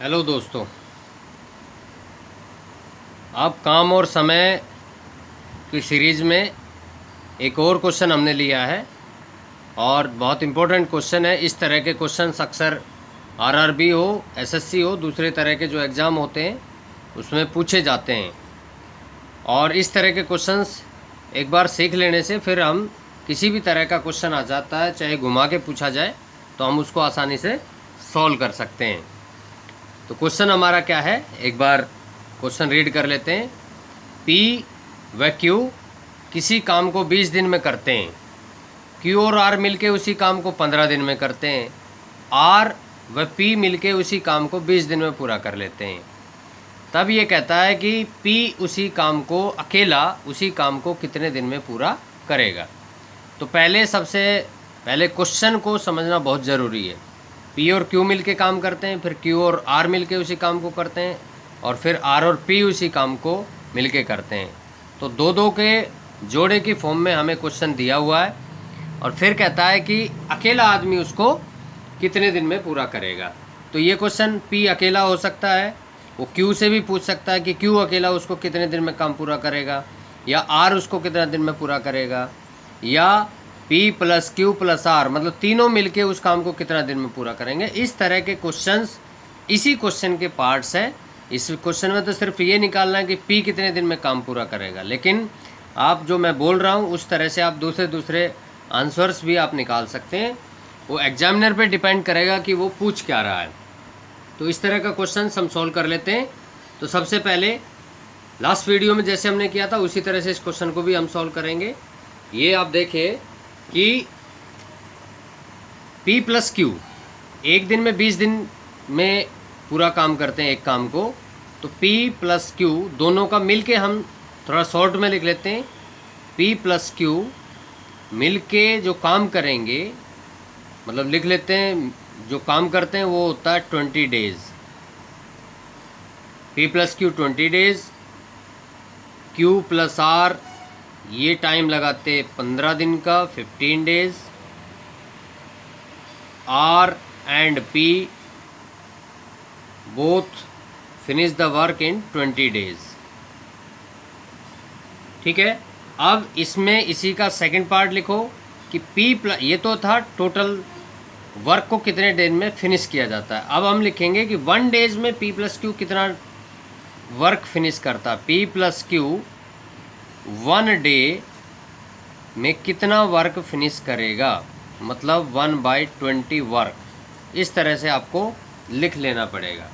Hello दोस्तों, अब काम और समय की सीरीज़ में एक और क्वेश्चन हमने लिया है और बहुत इम्पोर्टेंट क्वेश्चन है। इस तरह के क्वेश्चन अक्सर आरआरबी हो, एसएससी हो, दूसरे तरह के जो एग्ज़ाम होते हैं उसमें पूछे जाते हैं। और इस तरह के क्वेश्चंस एक बार सीख लेने से फिर हम किसी भी तरह का क्वेश्चन आ जाता है, चाहे घुमा के पूछा जाए तो हम उसको आसानी से सॉल्व कर सकते हैं। तो क्वेश्चन हमारा क्या है, एक बार क्वेश्चन रीड कर लेते हैं। पी व क्यू किसी काम को 20 दिन में करते हैं। क्यू और आर मिलके उसी काम को 15 दिन में करते हैं। आर व पी मिलके उसी काम को 20 दिन में पूरा कर लेते हैं। तब ये कहता है कि पी उसी काम को अकेला उसी काम को कितने दिन में पूरा करेगा। तो सबसे पहले क्वेश्चन को समझना बहुत ज़रूरी है। पी और क्यू मिलके काम करते हैं, फिर क्यू और आर मिलके उसी काम को करते हैं, और फिर आर और पी उसी काम को मिलके करते हैं। तो दो दो के जोड़े की फॉर्म में हमें क्वेश्चन दिया हुआ है और फिर कहता है कि अकेला आदमी उसको कितने दिन में पूरा करेगा। तो ये क्वेश्चन पी अकेला हो सकता है, वो क्यू से भी पूछ सकता है कि क्यू अकेला उसको कितने दिन में काम पूरा करेगा, या आर उसको कितने दिन में पूरा करेगा, या P plus Q plus R मतलब तीनों मिलके उस काम को कितना दिन में पूरा करेंगे। इस तरह के क्वेश्चंस इसी क्वेश्चन के पार्ट्स हैं। इस क्वेश्चन में तो सिर्फ ये निकालना है कि पी कितने दिन में काम पूरा करेगा, लेकिन आप जो मैं बोल रहा हूँ उस तरह से आप दूसरे दूसरे आंसर्स भी आप निकाल सकते हैं। वो एग्जामिनर पे डिपेंड करेगा कि वो पूछ क्या रहा है। तो इस तरह का क्वेश्चन हम सॉल्व कर लेते हैं। तो सबसे पहले लास्ट वीडियो में जैसे हमने किया था उसी तरह से इस क्वेश्चन को भी हम सॉल्व करेंगे। ये आप देखिए कि P प्लस क्यू एक दिन में 20 दिन में पूरा काम करते हैं एक काम को। तो P प्लस क्यू दोनों का मिलके हम थोड़ा शॉर्ट में लिख लेते हैं। P प्लस क्यू मिलके जो काम करेंगे, मतलब लिख लेते हैं जो काम करते हैं वो होता है 20 days. P plus Q 20 days, Q plus R ये टाइम लगाते 15 दिन का 15 days, R and P both finish the work in 20 days. ठीक है, अब इसमें इसी का सेकंड पार्ट लिखो कि P प्लस, ये तो था टोटल वर्क को कितने दिन में फिनिश किया जाता है। अब हम लिखेंगे कि 1 डेज में P प्लस क्यू कितना वर्क फिनिश करता है। P प्लस क्यू 1 डे में कितना वर्क फिनिश करेगा, मतलब 1/20 वर्क। इस तरह से आपको लिख लेना पड़ेगा।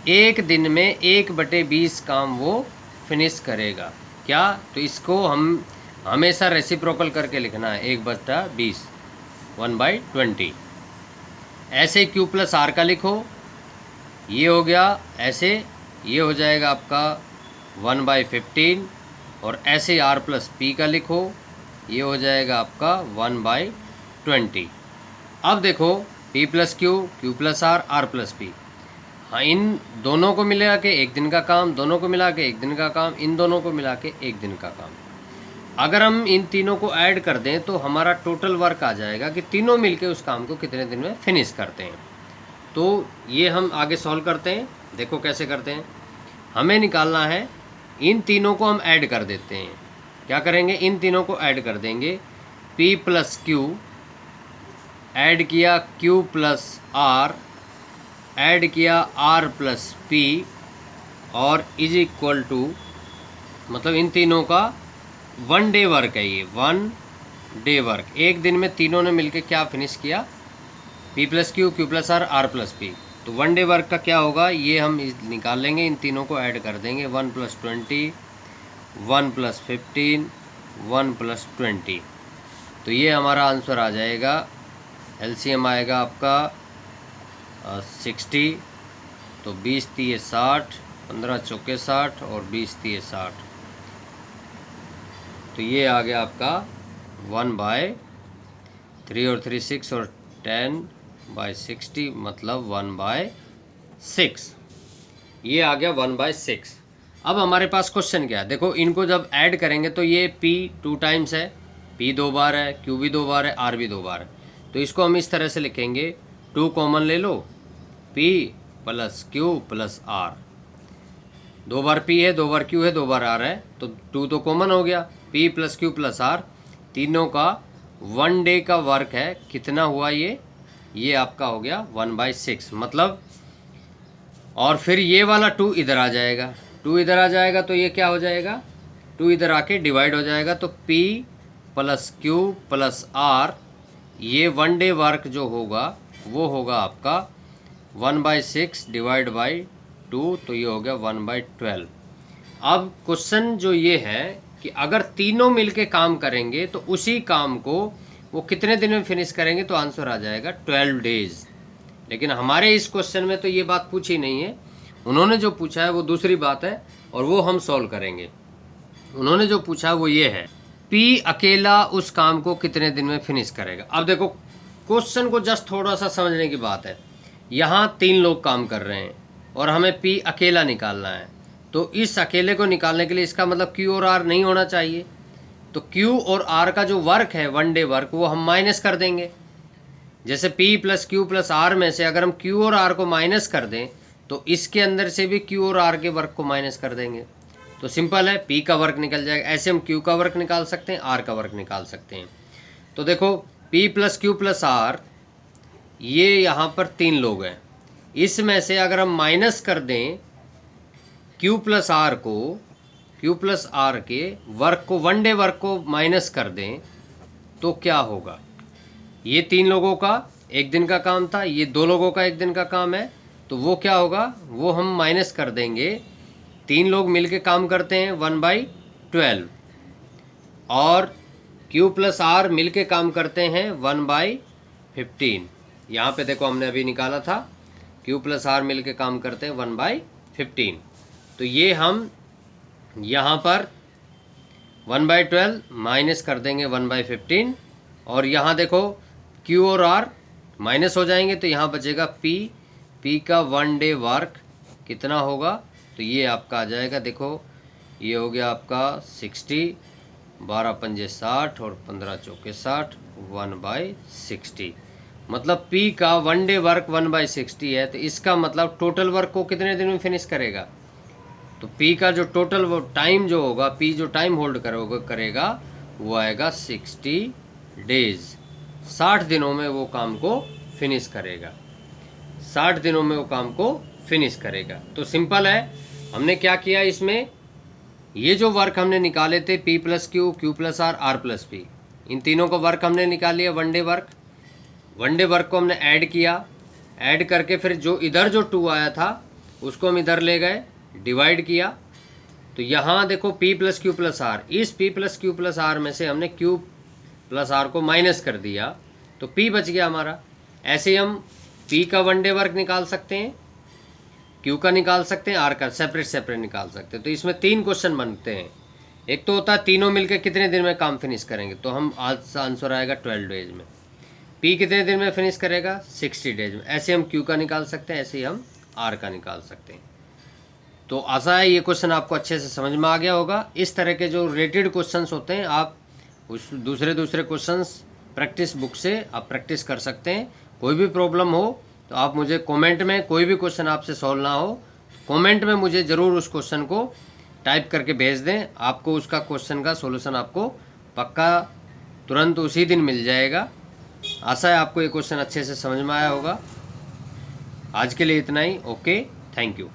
एक दिन में 1/20 काम वो फिनिश करेगा। क्या, तो इसको हम हमेशा रेसिप्रोकल करके लिखना है, 1/20 1/20। ऐसे Q प्लस आर का लिखो, ये हो गया ऐसे, ये हो जाएगा आपका 1/15, और ऐसे R प्लस पी का लिखो, ये हो जाएगा आपका 1/20। अब देखो P plus Q, Q plus R, R plus P, हाँ इन दोनों को मिला के एक दिन का काम, दोनों को मिला के एक दिन का काम, इन दोनों को मिला के एक दिन का काम। अगर हम इन तीनों को ऐड कर दें तो हमारा टोटल वर्क आ जाएगा कि तीनों मिलके उस काम को कितने दिन में फिनिश करते हैं। तो ये हम आगे सॉल्व करते हैं। देखो कैसे करते हैं। हमें निकालना है, इन तीनों को हम ऐड कर देते हैं। क्या करेंगे, इन तीनों को ऐड कर देंगे। P प्लस क्यू ऐड किया Q प्लस आर, ऐड किया R प्लस पी, और इज इक्वल टू, मतलब इन तीनों का 1 डे वर्क है। ये 1 डे वर्क, एक दिन में तीनों ने मिलकर क्या फिनिश किया, P plus Q, Q plus R, R plus P. तो 1 डे वर्क का क्या होगा, ये हम निकाल लेंगे, इन तीनों को ऐड कर देंगे। 1 + 20, 1 + 15, 1 + 20। तो ये हमारा आंसर आ जाएगा। एलसीएम आएगा आपका 60। तो 20 × 3 = 60, 15 × 4 = 60, और 20 × 3 = 60। तो ये आ गया आपका 1/3, और 3 6, और 10/60 मतलब 1/6। ये आ गया 1/6। अब हमारे पास क्वेश्चन क्या है, देखो इनको जब ऐड करेंगे तो ये P 2 टाइम्स है, P 2 बार है, Q भी 2 बार है, R भी 2 बार है। तो इसको हम इस तरह से लिखेंगे, 2 कॉमन ले लो, P plus Q plus R. 2 बार P है, 2 बार Q है, 2 बार R है, तो 2 तो कॉमन हो गया। P plus Q plus R, तीनों का 1 डे का वर्क है। कितना हुआ ये आपका हो गया 1/6 मतलब। और फिर ये वाला 2 इधर आ जाएगा, 2 इधर आ जाएगा तो ये क्या हो जाएगा, 2 इधर आके डिवाइड हो जाएगा। तो P plus Q plus R, ये 1 डे वर्क जो होगा वो होगा आपका 1/6 डिवाइड बाई 2, तो ये हो गया 1/12। अब क्वेश्चन जो ये है कि अगर तीनों मिलके काम करेंगे तो उसी काम को वो कितने दिन में फिनिश करेंगे, तो आंसर आ जाएगा 12 डेज। लेकिन हमारे इस क्वेश्चन में तो ये बात पूछी नहीं है, उन्होंने जो पूछा है वो दूसरी बात है और वो हम सॉल्व करेंगे। उन्होंने जो पूछा वो ये है, P अकेला उस काम को कितने दिन में फिनिश करेगा। अब देखो क्वेश्चन को जस्ट थोड़ा सा समझने की बात है। यहाँ 3 लोग काम कर रहे हैं और हमें P अकेला निकालना है, तो इस अकेले को निकालने के लिए इसका मतलब Q और R नहीं होना चाहिए। तो Q और R का जो वर्क है 1 डे वर्क, वो हम माइनस कर देंगे। जैसे P plus Q plus R में से अगर हम Q और R को माइनस कर दें तो इसके अंदर से भी Q और R के वर्क को माइनस कर देंगे। तो सिंपल है, P का वर्क निकल जाएगा। ऐसे हम Q का वर्क निकाल सकते हैं, R का वर्क निकाल सकते हैं। तो देखो P plus Q plus R, ये यहाँ पर 3 लोग हैं। इसमें से अगर हम माइनस कर दें Q प्लस R को, Q प्लस R के वर्क को, 1 डे वर्क को माइनस कर दें तो क्या होगा। ये 3 लोगों का 1 दिन का काम था, ये 2 लोगों का 1 दिन का काम है, तो वो क्या होगा, वो हम माइनस कर देंगे। 3 लोग मिलके काम करते हैं 1/12 और Q प्लस R मिलके काम करते हैं 1/15। यहाँ पे देखो हमने अभी निकाला था, Q प्लस R मिलके काम करते हैं 1/15। तो ये हम यहाँ पर 1/12 माइनस कर देंगे 1/15 और यहाँ देखो Q और R माइनस हो जाएंगे तो यहाँ बचेगा P का 1 डे वर्क कितना होगा, तो ये आपका आ जाएगा। देखो ये हो गया आपका 60, 12 पंजे 60 और 15 चौके 60, 1/60। मतलब P का 1 डे वर्क 1/60 है, तो इसका मतलब टोटल वर्क को कितने दिन में फिनिश करेगा। तो P का जो टोटल वो टाइम जो होगा, P जो टाइम होल्ड करेगा वो आएगा 60 डेज। 60 दिनों में वो काम को फिनिश करेगा, 60 दिनों में वो काम को फिनिश करेगा। तो सिंपल है, हमने क्या किया इसमें, ये जो वर्क हमने निकाले थे P plus Q, Q plus R, R plus P, इन तीनों का वर्क हमने निकाल लिया 1 डे वर्क। 1 डे वर्क को हमने ऐड किया, ऐड करके फिर जो इधर जो 2 आया था उसको हम इधर ले गए, डिवाइड किया। तो यहाँ देखो P plus Q plus R, इस P plus Q plus R में से हमने Q प्लस R को माइनस कर दिया तो P बच गया हमारा। ऐसे ही हम P का 1 डे वर्क निकाल सकते हैं, Q का निकाल सकते हैं, R का सेपरेट निकाल सकते हैं। तो इसमें 3 क्वेश्चन बनते हैं। एक तो होता है तीनों मिलकर कितने दिन में काम फिनिश करेंगे, तो हम आज आंसर आएगा 12 डेज में। P कितने दिन में फिनिश करेगा, 60 डेज में। ऐसे हम Q का निकाल सकते हैं, ऐसे ही हम R का निकाल सकते हैं। तो आशा है ये क्वेश्चन आपको अच्छे से समझ में आ गया होगा। इस तरह के जो रिलेटेड क्वेश्चंस होते हैं आप उस दूसरे क्वेश्चंस प्रैक्टिस बुक से आप प्रैक्टिस कर सकते हैं। कोई भी प्रॉब्लम हो तो आप मुझे कमेंट में, कोई भी क्वेश्चन आपसे सॉल्व ना हो कमेंट में मुझे ज़रूर उस क्वेश्चन को टाइप करके भेज दें। आपको उसका क्वेश्चन का सॉल्यूशन आपको पक्का तुरंत उसी दिन मिल जाएगा। आशा है आपको ये क्वेश्चन अच्छे से समझ में आया होगा। आज के लिए इतना ही। Okay, thank you.